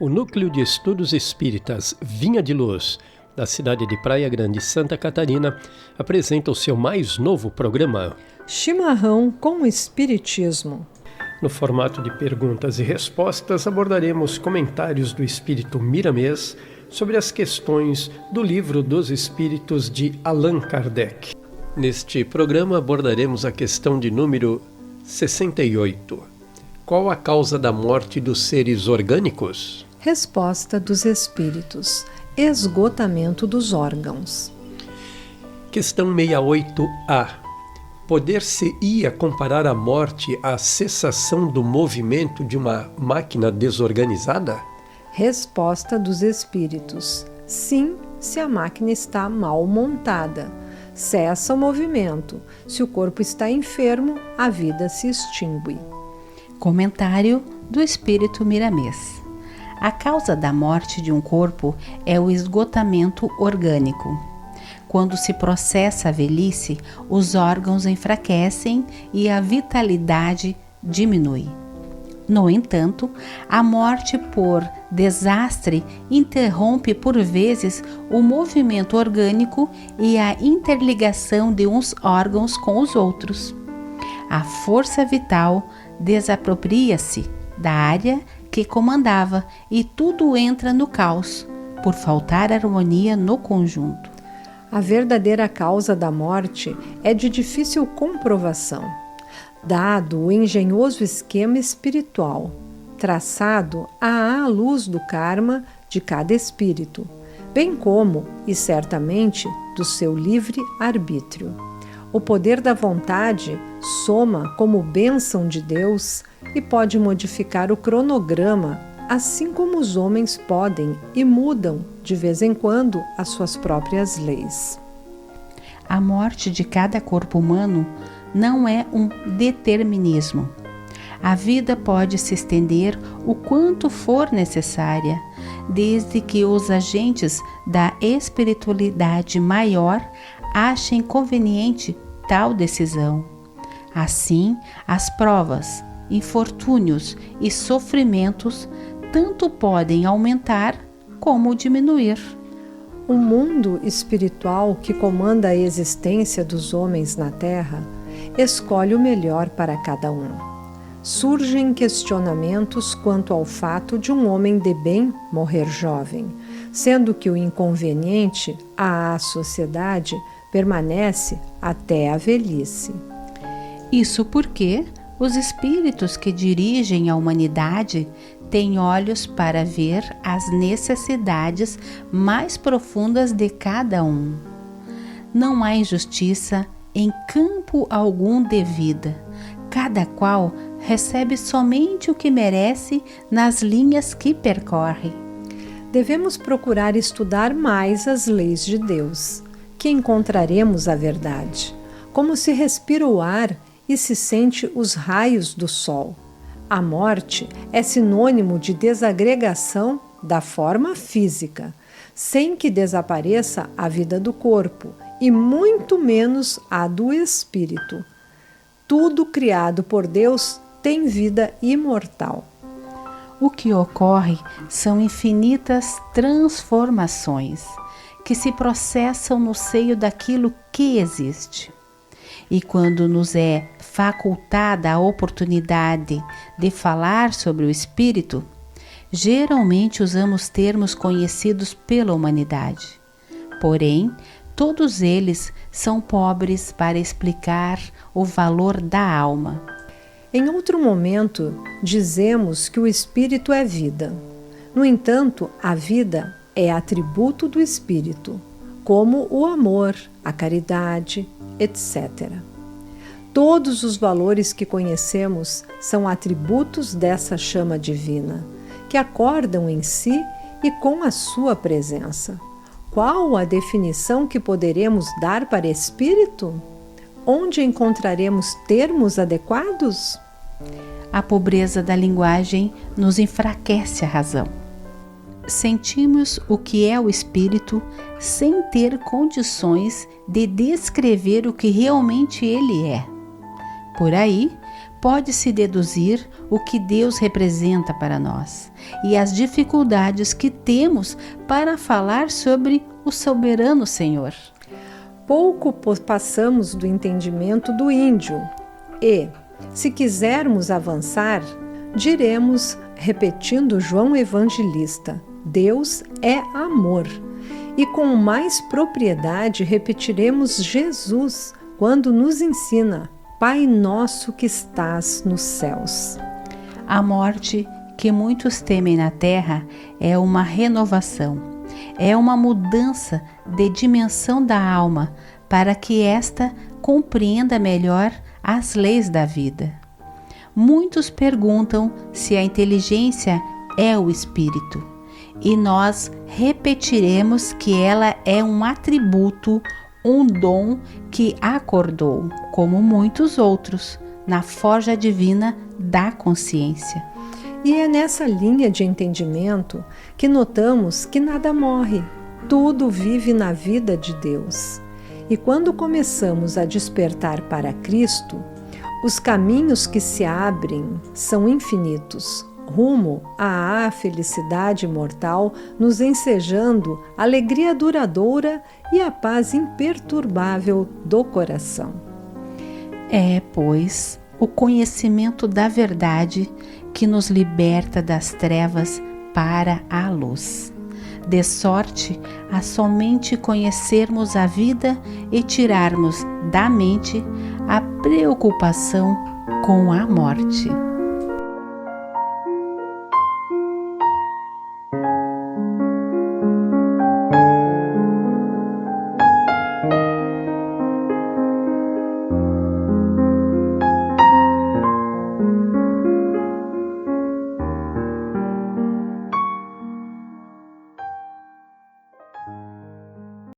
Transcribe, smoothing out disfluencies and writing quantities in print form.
O Núcleo de Estudos Espíritas Vinha de Luz, da cidade de Praia Grande, Santa Catarina, apresenta o seu mais novo programa, Chimarrão com o Espiritismo. No formato de perguntas e respostas, abordaremos comentários do Espírito Miramês sobre as questões do Livro dos Espíritos de Allan Kardec. Neste programa abordaremos a questão de número 68. Qual a causa da morte dos seres orgânicos? Resposta dos Espíritos: esgotamento dos órgãos. Questão 68A. Poder-se-ia comparar a morte à cessação do movimento de uma máquina desorganizada? Resposta dos Espíritos: sim, se a máquina está mal montada. Cessa o movimento. Se o corpo está enfermo, a vida se extingue. Comentário do Espírito Miramês. A causa da morte de um corpo é o esgotamento orgânico. Quando se processa a velhice, os órgãos enfraquecem e a vitalidade diminui. No entanto, a morte por desastre interrompe por vezes o movimento orgânico e a interligação de uns órgãos com os outros. A força vital desapropria-se da área que comandava e tudo entra no caos, por faltar harmonia no conjunto. A verdadeira causa da morte é de difícil comprovação, dado o engenhoso esquema espiritual, traçado à luz do karma de cada espírito, bem como, e certamente, do seu livre arbítrio. O poder da vontade soma como bênção de Deus e pode modificar o cronograma, assim como os homens podem e mudam de vez em quando as suas próprias leis. A morte de cada corpo humano não é um determinismo. A vida pode se estender o quanto for necessária, desde que os agentes da espiritualidade maior achem conveniente tal decisão. Assim, as provas, infortúnios e sofrimentos tanto podem aumentar como diminuir. O mundo espiritual que comanda a existência dos homens na Terra escolhe o melhor para cada um. Surgem questionamentos quanto ao fato de um homem de bem morrer jovem, sendo que o inconveniente à sociedade permanece até a velhice. Isso porque os espíritos que dirigem a humanidade têm olhos para ver as necessidades mais profundas de cada um. Não há injustiça em campo algum de vida. Cada qual recebe somente o que merece nas linhas que percorre. Devemos procurar estudar mais as leis de Deus, que encontraremos a verdade, como se respira o ar e se sente os raios do sol. A morte é sinônimo de desagregação da forma física, sem que desapareça a vida do corpo e muito menos a do espírito. Tudo criado por Deus tem vida imortal. O que ocorre são infinitas transformações que se processam no seio daquilo que existe. E quando nos é facultada a oportunidade de falar sobre o espírito, geralmente usamos termos conhecidos pela humanidade. Porém, todos eles são pobres para explicar o valor da alma. Em outro momento, dizemos que o espírito é vida. No entanto, a vida é atributo do espírito, como o amor, a caridade, etc. Todos os valores que conhecemos são atributos dessa chama divina, que acordam em si e com a sua presença. Qual a definição que poderemos dar para espírito? Onde encontraremos termos adequados? A pobreza da linguagem nos enfraquece a razão. Sentimos o que é o espírito sem ter condições de descrever o que realmente ele é. Por aí, pode-se deduzir o que Deus representa para nós e as dificuldades que temos para falar sobre o soberano Senhor. Pouco passamos do entendimento do índio e, se quisermos avançar, diremos, repetindo João Evangelista, Deus é amor. E com mais propriedade repetiremos Jesus quando nos ensina, Pai nosso que estás nos céus. A morte que muitos temem na terra é uma renovação, é uma mudança de dimensão da alma para que esta compreenda melhor as leis da vida. Muitos perguntam se a inteligência é o espírito, e nós repetiremos que ela é um atributo, um dom que acordou, como muitos outros, na forja divina da consciência. E é nessa linha de entendimento que notamos que nada morre, tudo vive na vida de Deus. E quando começamos a despertar para Cristo, os caminhos que se abrem são infinitos, rumo à felicidade imortal, nos ensejando alegria duradoura e a paz imperturbável do coração. É, pois, o conhecimento da verdade que nos liberta das trevas para a luz, de sorte a somente conhecermos a vida e tirarmos da mente a preocupação com a morte.